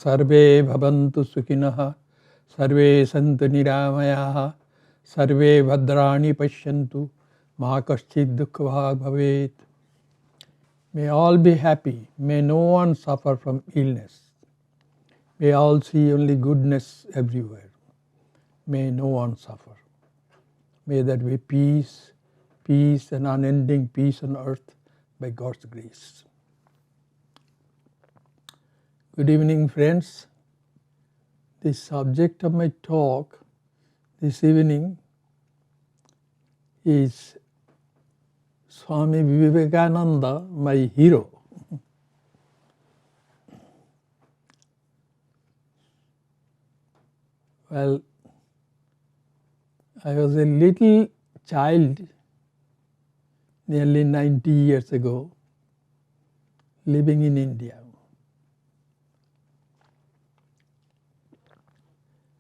Sarve bhavantu sukhinah, sarve santu niramayaha, sarve bhadrani pashyantu, ma kaschid dukkha bhavet. May all be happy, may no one suffer from illness, may all see only goodness everywhere, may no one suffer. May that be peace, peace and unending peace on earth by God's grace. Good evening, friends. The subject of my talk this evening is Swami Vivekananda, my hero. Well, I was a little child nearly 90 years ago, living in India.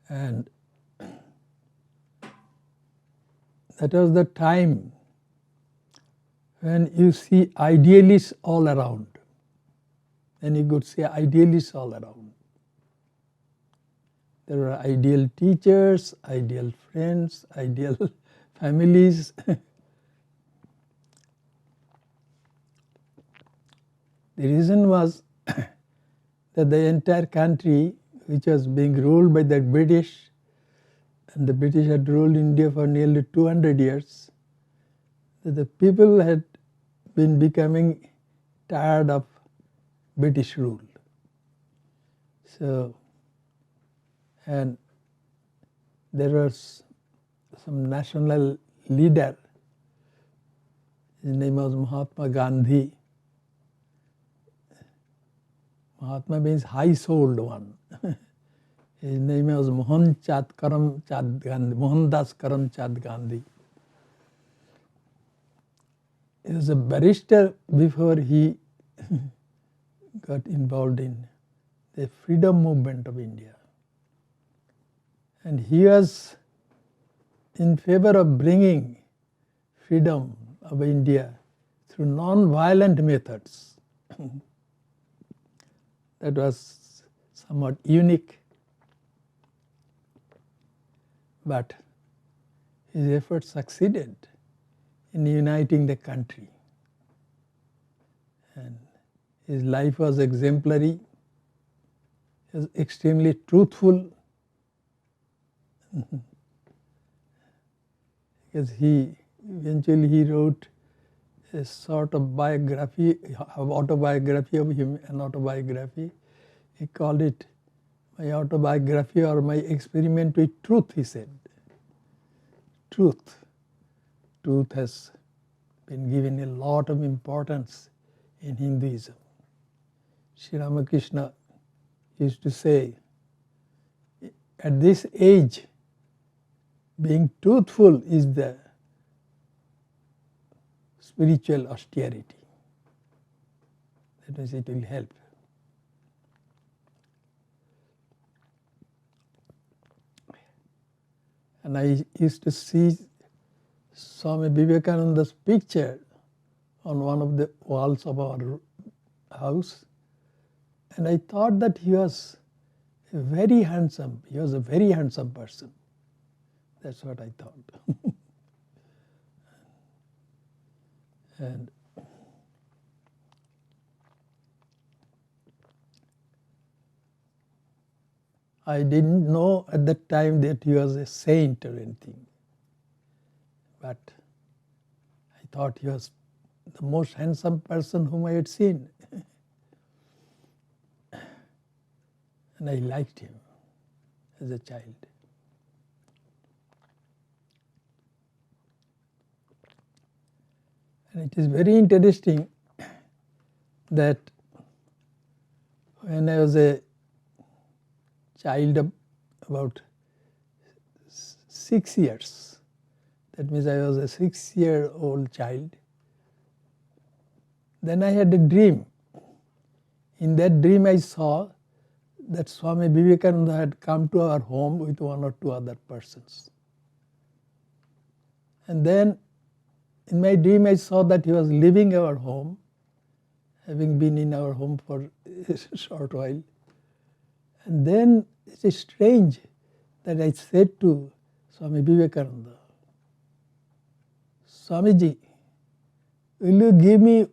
And that was the time when you see idealists all around. And you could see idealists all around. There were ideal teachers, ideal friends, ideal families. The reason was that the entire country, which was being ruled by the British, and the British had ruled India for nearly 200 years, that the people had been becoming tired of British rule. So, and there was some national leader, his name was Mahatma Gandhi. Mahatma means high-souled one. His name was Mohandas Karamchand Gandhi. He was a barrister before he got involved in the freedom movement of India. And he was in favor of bringing freedom of India through non-violent methods. That was somewhat unique. But his efforts succeeded in uniting the country. And his life was exemplary. He was extremely truthful. Because he eventually wrote a sort of biography, autobiography of him, an autobiography. He called it my autobiography or my experiment with truth, he said. Truth. Truth has been given a lot of importance in Hinduism. Sri Ramakrishna used to say, at this age, being truthful is the spiritual austerity. That means it will help. And I used to see Swami Vivekananda's picture on one of the walls of our house, and I thought that he was very handsome. He was a very handsome person. That's what I thought. And I didn't know at that time that he was a saint or anything. But I thought he was the most handsome person whom I had seen. And I liked him as a child. And it is very interesting that when I was a child of about 6 years, that means I was a 6-year-old child, then I had a dream. In that dream I saw that Swami Vivekananda had come to our home with 1 or 2 other persons. And then in my dream I saw that he was leaving our home, having been in our home for a short while. And then it is strange that I said to Swami Vivekananda, Swamiji, will you give me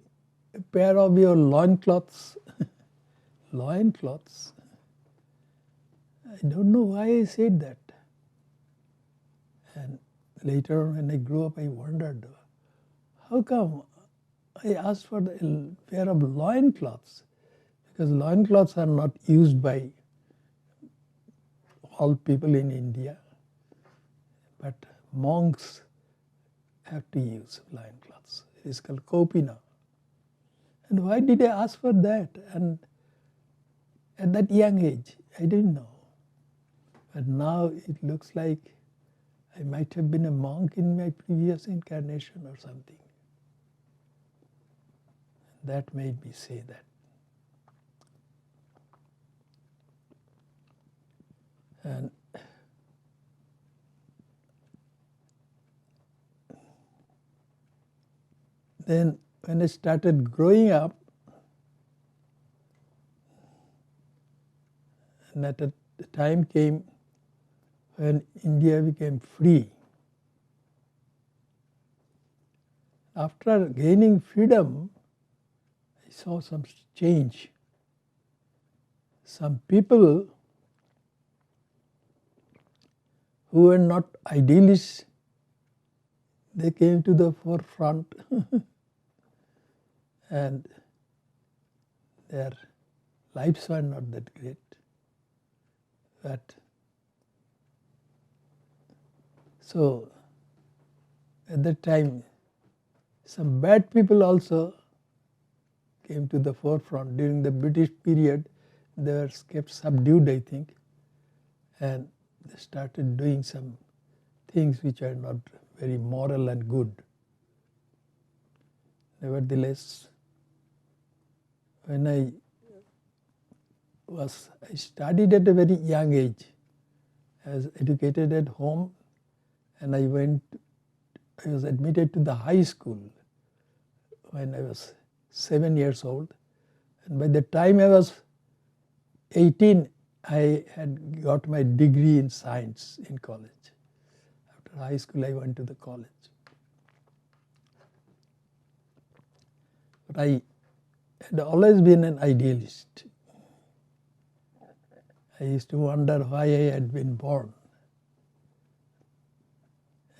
a pair of your loincloths? Loincloths? I don't know why I said that. And later on when I grew up, I wondered, how come I asked for a pair of loincloths? Because loincloths are not used by all people in India, but monks have to use loincloths. It is called kopina. And why did I ask for that? And at that young age, I didn't know. But now it looks like I might have been a monk in my previous incarnation or something. That made me say that. And then when I started growing up, and at the time came when India became free. After gaining freedom, I saw some change. Some people who were not idealists, they came to the forefront and their lives were not that great. But so at that time, some bad people also came to the forefront. During the British period, they were kept subdued, I think, and they started doing some things which are not very moral and good. Nevertheless, when I studied at a very young age. I was educated at home, and I was admitted to the high school when I was 7 years old. And by the time I was 18, I had got my degree in science in college. After high school, I went to the college. But I had always been an idealist. I used to wonder why I had been born.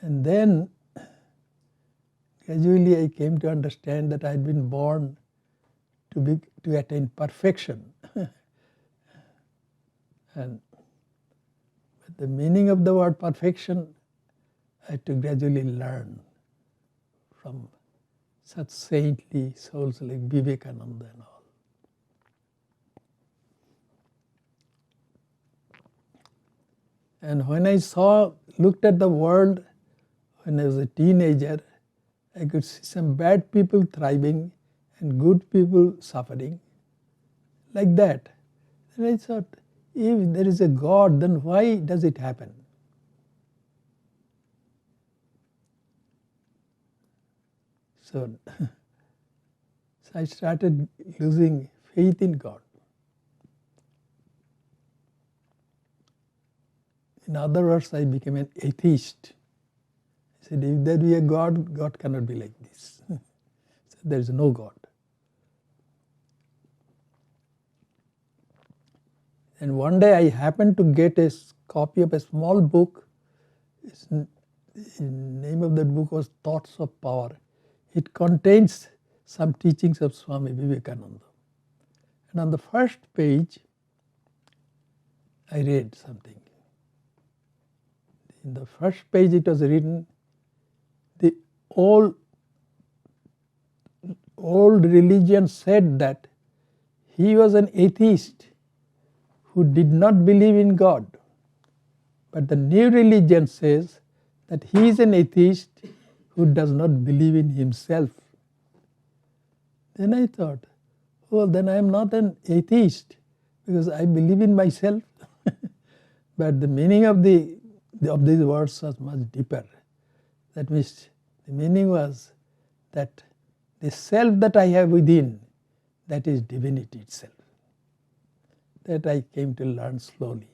And then gradually I came to understand that I had been born to attain perfection. But the meaning of the word perfection I had to gradually learn from such saintly souls like Vivekananda and all. And when I looked at the world when I was a teenager, I could see some bad people thriving and good people suffering, like that. And I thought, if there is a God, then why does it happen? So I started losing faith in God. In other words, I became an atheist. I said, if there be a God, God cannot be like this. So there is no God. And one day I happened to get a copy of a small book. The name of that book was Thoughts of Power. It contains some teachings of Swami Vivekananda. And on the first page, I read something. In the first page it was written, the old religion said that he was an atheist who did not believe in God. But the new religion says that he is an atheist who does not believe in himself. Then I thought, well, then I am not an atheist because I believe in myself. But the meaning of these words was much deeper. That means the meaning was that the self that I have within, that is divinity itself. that I came to learn slowly.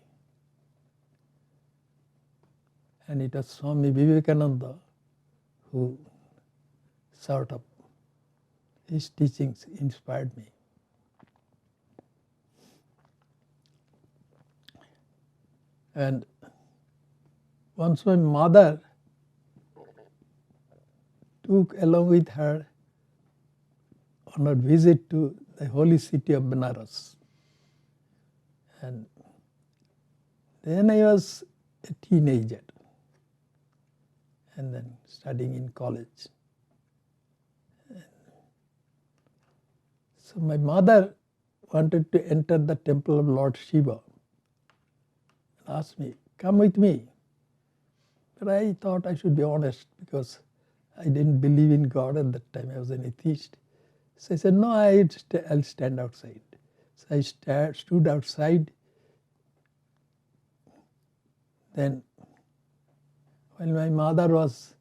And it was Swami Vivekananda who sort of, his teachings inspired me. And once my mother took along with her on a visit to the holy city of Benares. And then I was a teenager and then studying in college. So my mother wanted to enter the temple of Lord Shiva and asked me, come with me. But I thought I should be honest because I didn't believe in God at that time. I was an atheist. So I said, no, I'll stand outside. So I stood outside. Then while my mother was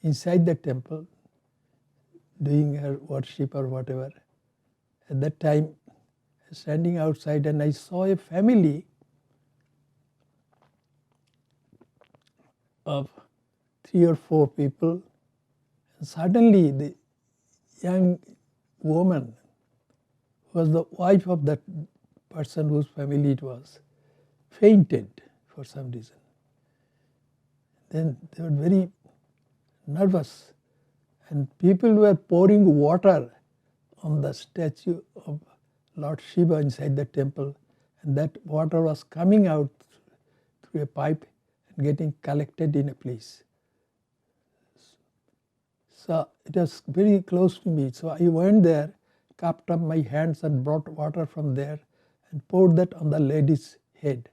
inside the temple doing her worship or whatever, at that time standing outside and I saw a family of 3 or 4 people. And suddenly the young woman who was the wife of that person whose family it was fainted for some reason. Then they were very nervous and people were pouring water on the statue of Lord Shiva inside the temple, and that water was coming out through a pipe and getting collected in a place. So it was very close to me. So I went there, cupped up my hands and brought water from there and poured that on the lady's head.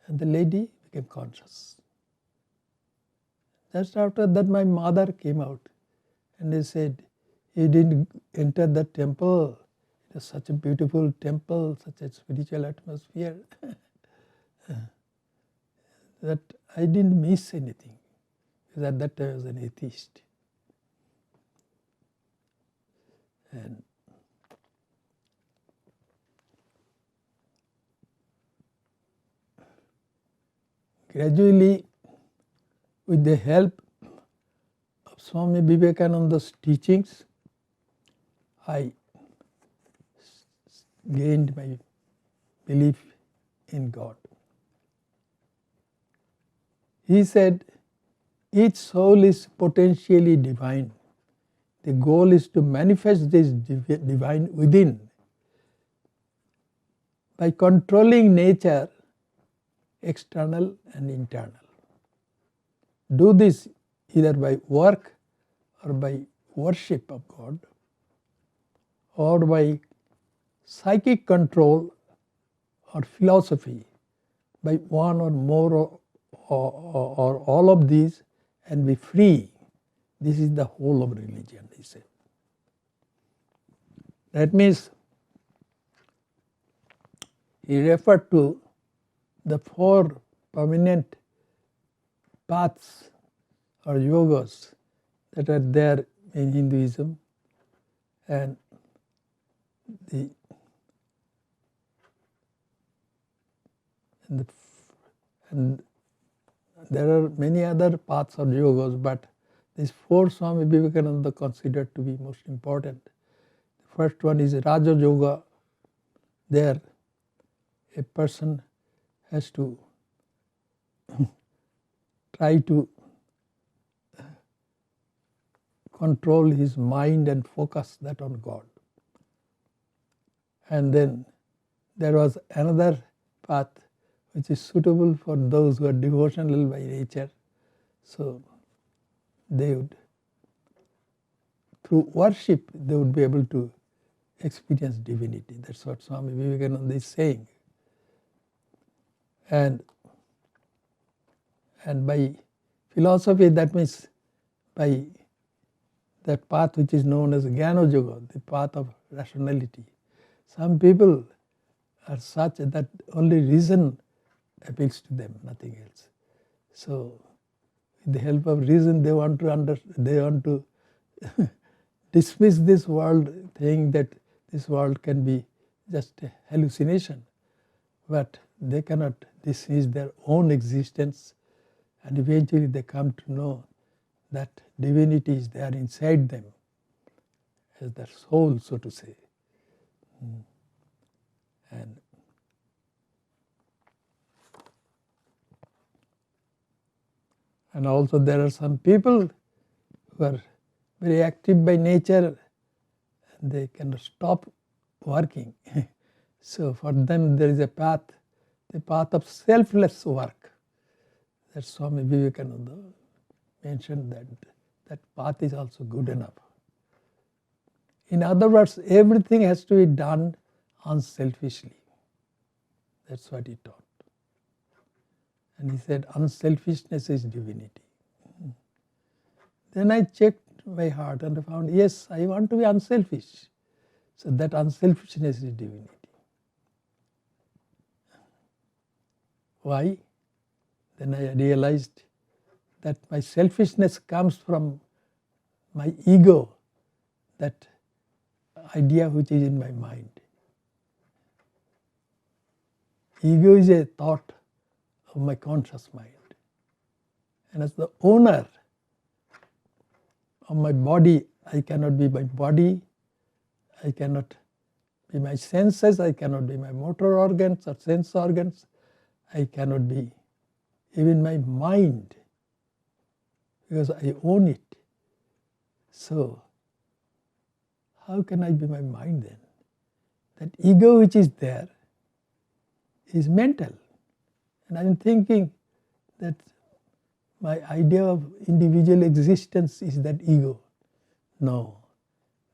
And the lady became conscious. Just after that my mother came out and they said, you didn't enter the temple. It was such a beautiful temple, such a spiritual atmosphere. That I didn't miss anything because at that time I was an atheist. And gradually, with the help of Swami Vivekananda's teachings, I gained my belief in God. He said, each soul is potentially divine. The goal is to manifest this divine within by controlling nature, external and internal. Do this either by work or by worship of God or by psychic control or philosophy, by one or more or all of these, and be free. This is the whole of religion, he said. That means he referred to the 4 permanent paths or yogas that are there in Hinduism, and there are many other paths or yogas, but these 4 Swami Vivekananda considered to be most important. The first one is Raja Yoga. There a person has to try to control his mind and focus that on God. And then there was another path which is suitable for those who are devotional by nature. So they would, through worship, they would be able to experience divinity. That's what Swami Vivekananda is saying. And by philosophy, that means by that path which is known as Jnana Yoga, the path of rationality. Some people are such that only reason appeals to them, nothing else. So with the help of reason, they want to dismiss this world, saying that this world can be just a hallucination. but they cannot dismiss their own existence, and eventually they come to know that divinity is there inside them as their soul, so to say. And also there are some people who are very active by nature, and they cannot stop working. So for them there is a path, the path of selfless work. That Swami Vivekananda mentioned that path is also good enough. In other words, everything has to be done unselfishly. That's what he taught. And he said, unselfishness is divinity. Then I checked my heart and I found, yes, I want to be unselfish. So that unselfishness is divinity. Why? Then I realized that my selfishness comes from my ego, that idea which is in my mind. Ego is a thought of my conscious mind. And as the owner of my body, I cannot be my body, I cannot be my senses, I cannot be my motor organs or sense organs, I cannot be even my mind, because I own it. So, how can I be my mind then? That ego which is there is mental. And I am thinking that my idea of individual existence is that ego. No,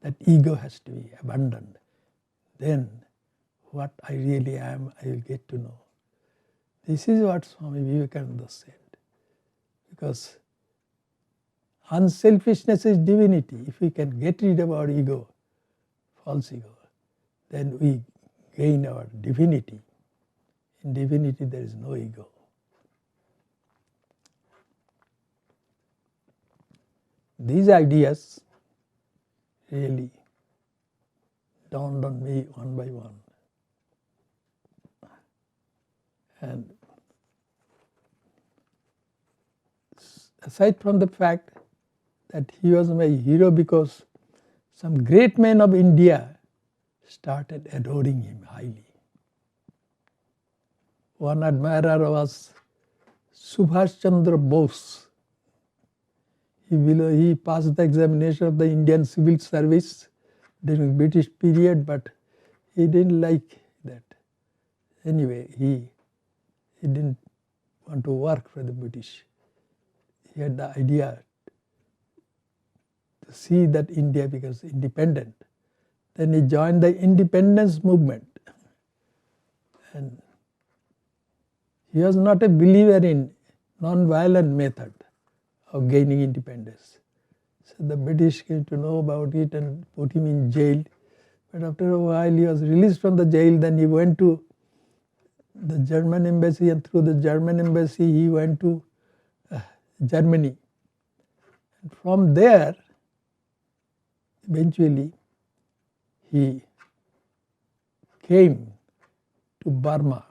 that ego has to be abandoned. Then what I really am, I will get to know. This is what Swami Vivekananda said. Because unselfishness is divinity. If we can get rid of our ego, false ego, then we gain our divinity. In divinity there is no ego. These ideas really dawned on me one by one. And aside from the fact that he was my hero because some great men of India started adoring him highly. One admirer was Subhash Chandra Bose. He passed the examination of the Indian Civil Service during British period, but he didn't like that. Anyway, he didn't want to work for the British. He had the idea to see that India becomes independent. Then he joined the independence movement. And he was not a believer in non-violent method of gaining independence. So the British came to know about it and put him in jail. But after a while he was released from the jail. Then he went to the German embassy, and through the German embassy he went to Germany. And from there, eventually, he came to Burma.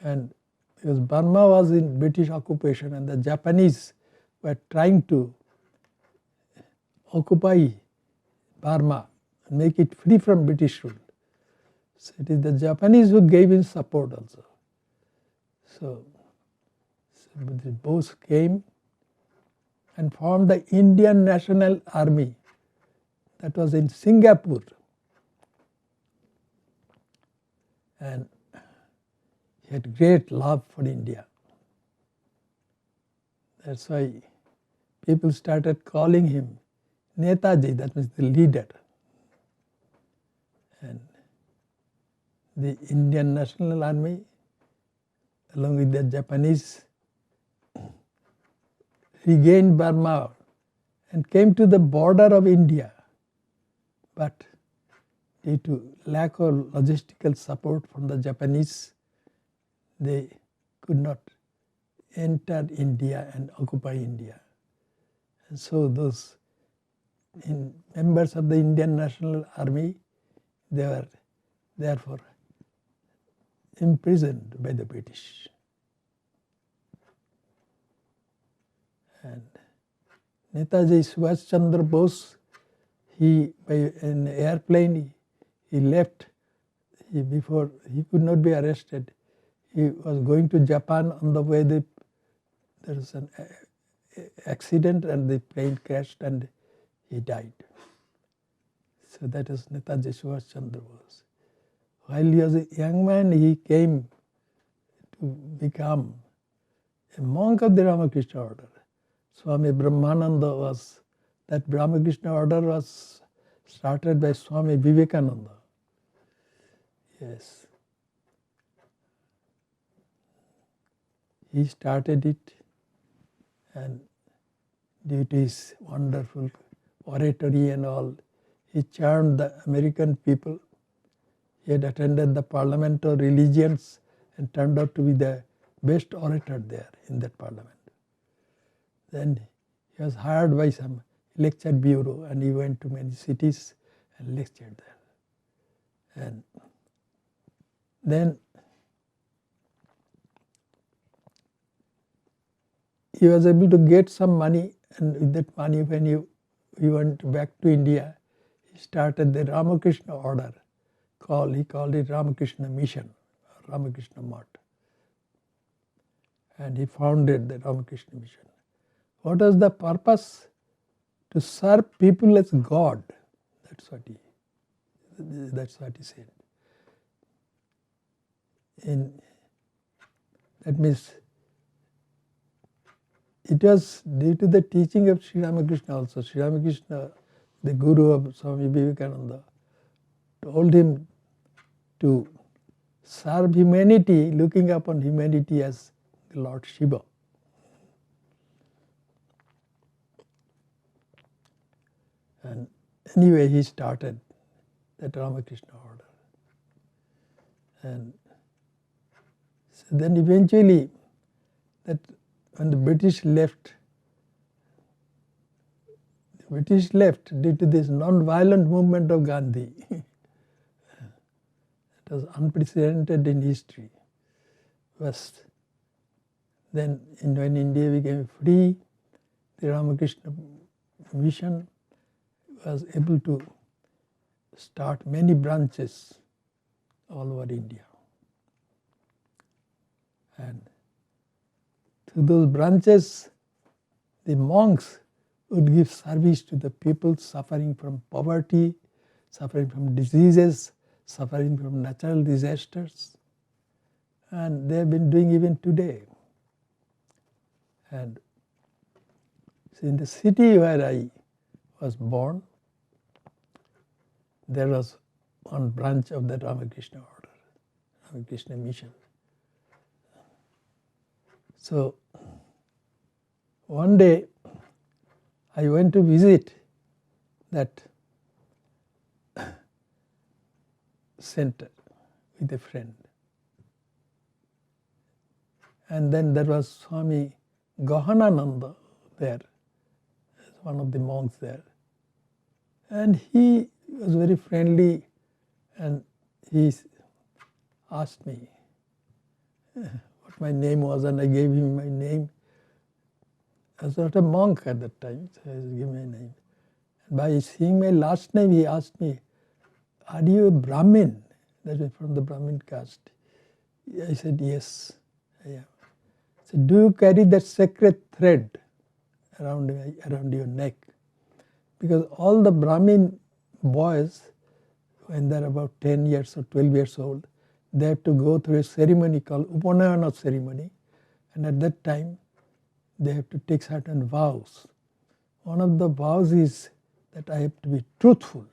And because Burma was in British occupation and the Japanese were trying to occupy Burma and make it free from British rule. So it is the Japanese who gave him support also. So Bose came and formed the Indian National Army that was in Singapore. And he had great love for India. That's why people started calling him Netaji, that means the leader. And the Indian National Army, along with the Japanese, regained Burma and came to the border of India. But due to lack of logistical support from the Japanese, they could not enter India and occupy India. And so those members of the Indian National Army, they were therefore imprisoned by the British. And Netaji Subhash Chandra Bose, he by an airplane he left. Before he could not be arrested, he was going to Japan. On the way there was an accident and the plane crashed and he died. So that is Netaji Subhash Chandra Bose. While he was a young man, he came to become a monk of the Ramakrishna Order. Swami Brahmananda was, that Ramakrishna Order was started by Swami Vivekananda. Yes. He started it, and due to his wonderful oratory and all, he charmed the American people. He had attended the Parliament of Religions and turned out to be the best orator there in that parliament. Then he was hired by some lecture bureau and he went to many cities and lectured there. And then he was able to get some money, and with that money when he went back to India, he started the Ramakrishna Order. He called it Ramakrishna Mission, Ramakrishna Mat. And he founded the Ramakrishna Mission. What was the purpose? To serve people as God. That's what he said. That means it was due to the teaching of Sri Ramakrishna also. Sri Ramakrishna, the guru of Swami Vivekananda, told him to serve humanity, looking upon humanity as the Lord Shiva. And anyway, he started that Ramakrishna Order. And so then eventually, that when the British left due to this non-violent movement of Gandhi. It was unprecedented in history. First, then when India became free, the Ramakrishna Mission was able to start many branches all over India. And through those branches, the monks would give service to the people suffering from poverty, suffering from diseases, suffering from natural disasters. And they have been doing even today. And so in the city where I was born, there was one branch of the Ramakrishna Order, Ramakrishna Mission. So one day I went to visit that center with a friend. And then there was Swami Gahanananda there, one of the monks there. And he was very friendly, and he asked me what my name was, and I gave him my name. I was not a monk at that time, so I gave my name. And by seeing my last name, he asked me, "Are you a Brahmin?" That is from the Brahmin caste. I said, "Yes, I am." So, "Do you carry that sacred thread around your neck?" Because all the Brahmin boys, when they're about 10 years or 12 years old, they have to go through a ceremony called Upanayana ceremony, and at that time they have to take certain vows. One of the vows is that I have to be truthful.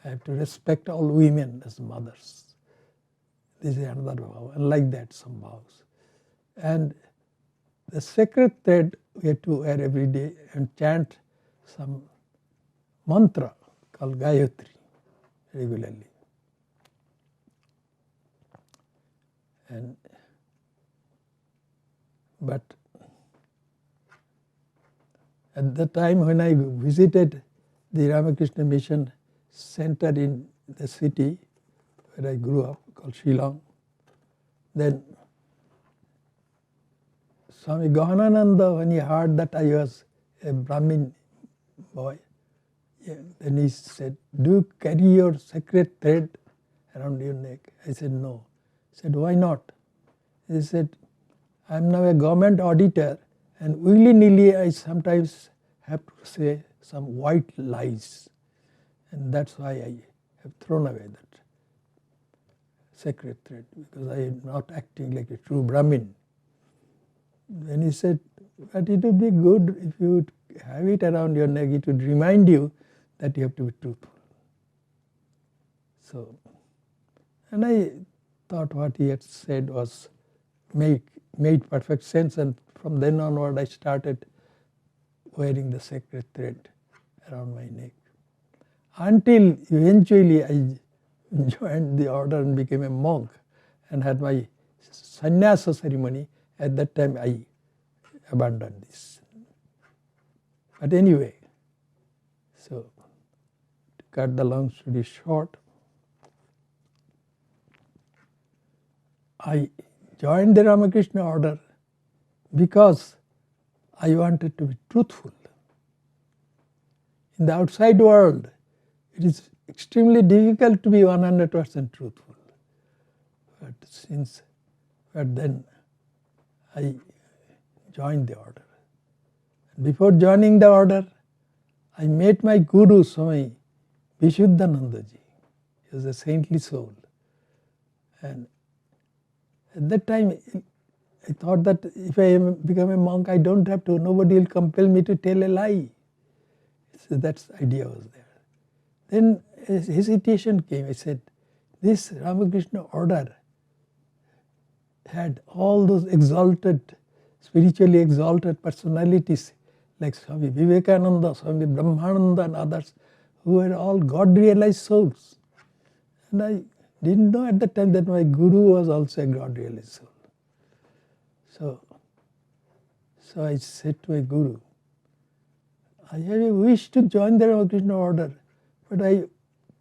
I have to respect all women as mothers. This is another vow, and like that some vows. And the sacred thread we have to wear every day and chant some mantra called Gayatri regularly. But at the time when I visited the Ramakrishna Mission center in the city where I grew up, called Shillong, Then Swami Bhaskarananda, when he heard that I was a Brahmin boy, then he said, "Do you carry your sacred thread around your neck?" I said, "No." He said, "Why not?" He said, "I am now a government auditor, and willy-nilly I sometimes have to say some white lies, and that's why I have thrown away that sacred thread, because I am not acting like a true Brahmin." Then he said, "But it would be good if you would have it around your neck. It would remind you that you have to be truthful." So, and I thought what he had said was made perfect sense, and from then onward I started wearing the sacred thread around my neck. Until eventually I joined the order and became a monk and had my sannyasa ceremony. At that time I abandoned this. But anyway, so to cut the long story short, I joined the Ramakrishna Order because I wanted to be truthful. In the outside world, it is extremely difficult to be 100% truthful. But then I joined the order. Before joining the order, I met my guru, Swami Vishuddhanandaji. He was a saintly soul. And at that time, I thought that if I become a monk, I don't have to, nobody will compel me to tell a lie. So that idea was there. Then a hesitation came. I said, this Ramakrishna Order had all those exalted, spiritually exalted personalities like Swami Vivekananda, Swami Brahmananda and others, who were all God-realized souls. And I didn't know at the time that my guru was also a God-realized soul. So I said to my guru, I have a wish to join the Ramakrishna Order, but I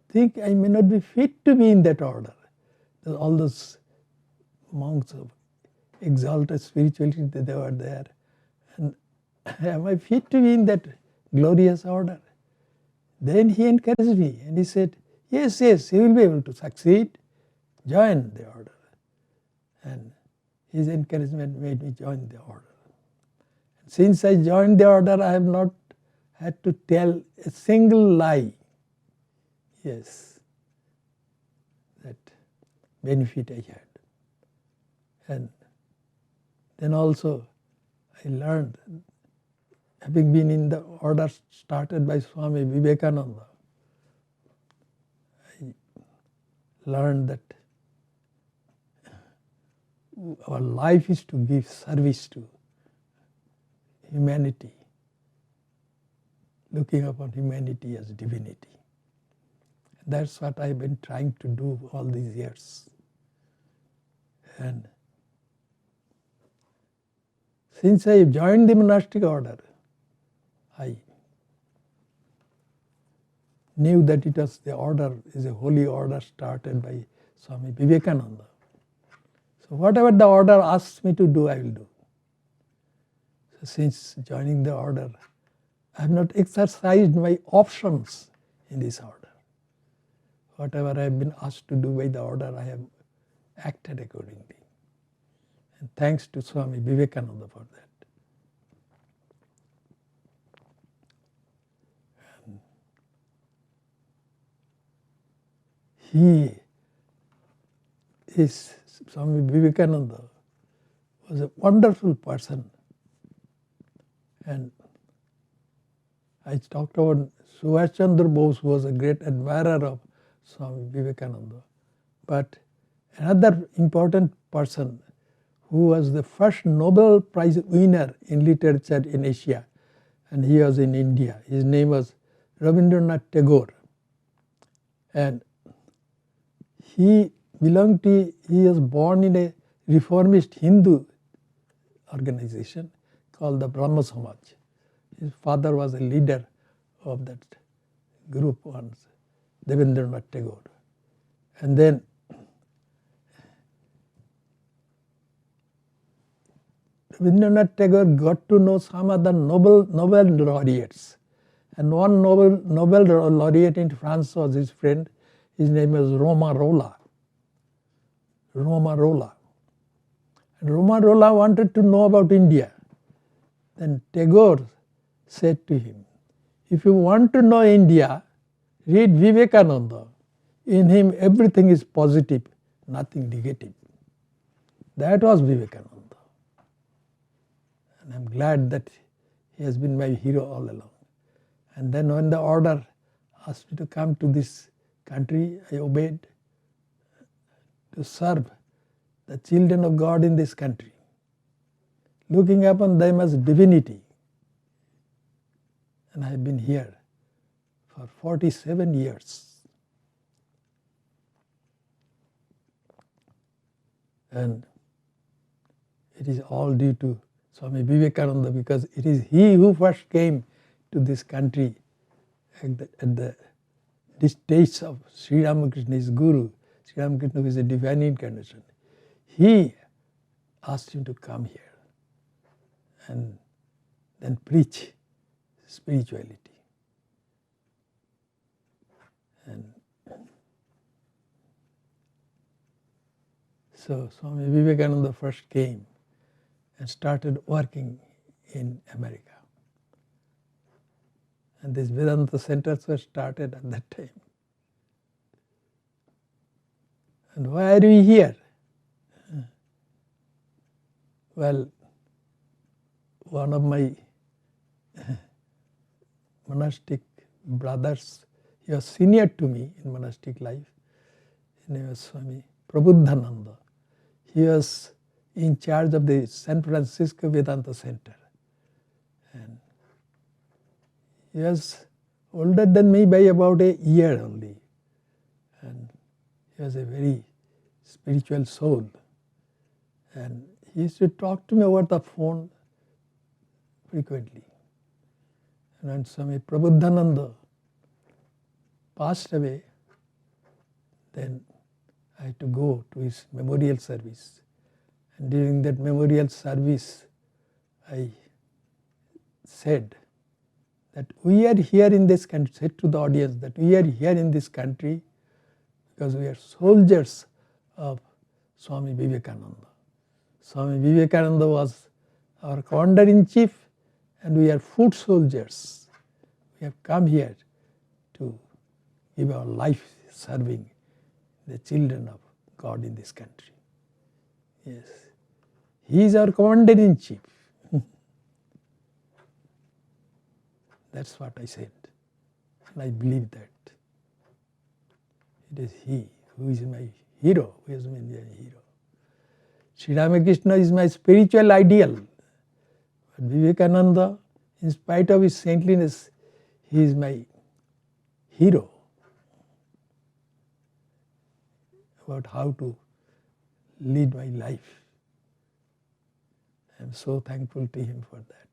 think I may not be fit to be in that order. All those monks of exalted spirituality, they were there. And am I fit to be in that glorious order? Then he encouraged me and he said, yes, you will be able to succeed. Join the order. And his encouragement made me join the order. And since I joined the order, I have not had to tell a single lie. Yes, that benefit I had. And then also I learned, having been in the order started by Swami Vivekananda, I learned that our life is to give service to humanity, looking upon humanity as divinity. That's what I've been trying to do all these years. And since I joined the monastic order, I knew that it was the order, is a holy order started by Swami Vivekananda. So whatever the order asks me to do, I will do. So since joining the order, I have not exercised my options in this order. Whatever I have been asked to do by the order, I have acted accordingly. And thanks to Swami Vivekananda for that. And Swami Vivekananda was a wonderful person. And I talked about Subhash Chandra Bose, who was a great admirer of Swami Vivekananda. But another important person who was the first Nobel Prize winner in literature in Asia, and he was in India. His name was Rabindranath Tagore. And he was born in a reformist Hindu organization called the Brahma Samaj. His father was a leader of that group once, Rabindranath Tagore. And then Rabindranath Tagore got to know some other Nobel laureates. And one Nobel laureate in France was his friend. His name was Roma Rolla. And Roma Rolla wanted to know about India. Then Tagore said to him, if you want to know India, read Vivekananda. In him everything is positive, nothing negative. That was Vivekananda. And I'm glad that he has been my hero all along. And then when the order asked me to come to this country, I obeyed, to serve the children of God in this country, looking upon them as divinity. And I have been here for 47 years. And it is all due to Swami Vivekananda, because it is he who first came to this country at the dictates of Sri Ramakrishna, his guru. Sri Ramakrishna is a divine incarnation. He asked him to come here and then preach spirituality. And so Swami Vivekananda first came and started working in America. And these Vedanta centers were started at that time. And why are we here? Well, one of my monastic brothers, he was senior to me in monastic life. His name was Swami Prabodhananda. He was in charge of the San Francisco Vedanta Center. And he was older than me by about a year only. And he was a very spiritual soul. And he used to talk to me over the phone frequently. And when Swami Prabodhananda passed away, then I had to go to his memorial service. And during that memorial service, I said that we are here in this country, said to the audience that we are here in this country because we are soldiers of Swami Vivekananda. Swami Vivekananda was our commander-in-chief, and we are foot soldiers. We have come here to give our life serving the children of God in this country. Yes, he is our commander-in-chief. That's what I said, and I believe that. It is he who is my hero, who has been my hero. Sri Ramakrishna is my spiritual ideal. But Vivekananda, in spite of his saintliness, he is my hero about how to lead my life. I am so thankful to him for that.